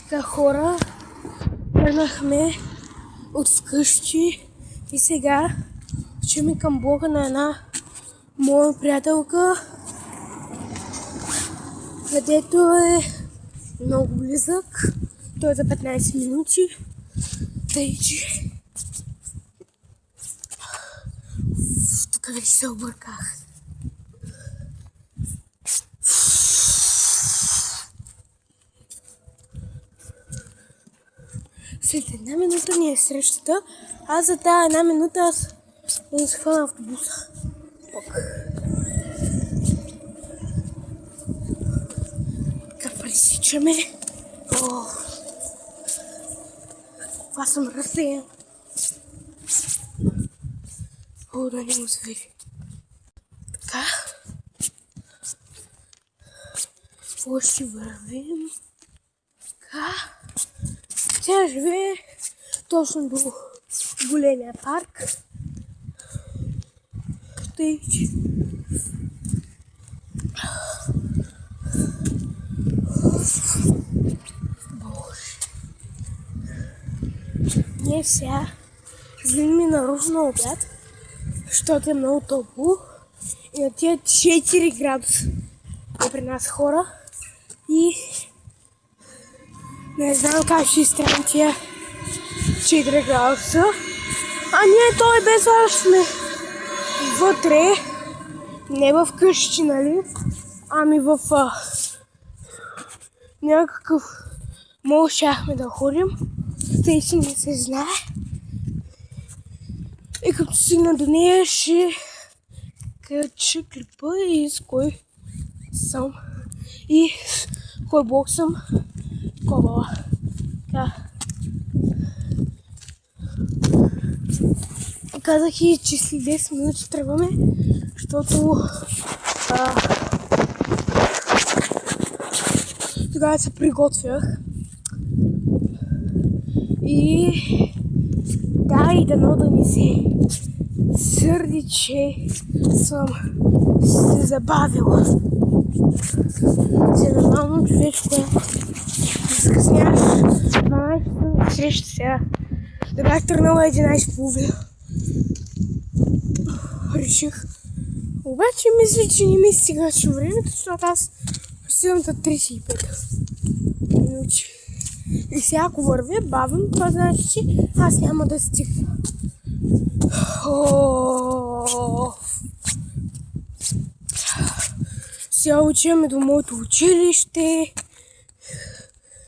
Така хора, тръгнахме от вкъщи и сега отиваме към блока на една моя приятелка, където е много близък. Той е за 15 минути. Тъй, че тук вече се обърках. След една минута ни е срещата, а за тази една минута аз не се хвана автобуса. Как пресичаме? Това съм разсеян. Да не му се види. Така. Ще вървим. Така. Тя живее точно до големия парк. Тъй, че Боже. Ние сега излизаме нарочно на обяд, защото е много топло и на тия 4 градуса е при нас хора и не знам как ще изтрем тия 4 градуса. А ние той без това сме вътре, не в къщи, нали? Ами в някакъв мол щяхме да ходим, тъй си не се знае. И като стигна до нея ще кача клипа и с кой съм и с кой блок съм кобала. Казах и, че след 10 минути тръгваме, защото тогава се приготвях. И да, и дано да не се сърди, че съм се забавила. Се нормално човечко закъсняваш 12 среща сега. Да бях тръгнала 11:30. Реших. Обаче мисля, че не ми стигаше времето, защото аз стигам за 35 минути. И сега ако вървя бавно, това значи, че аз няма да стигна. Сега отиваме до моето училище.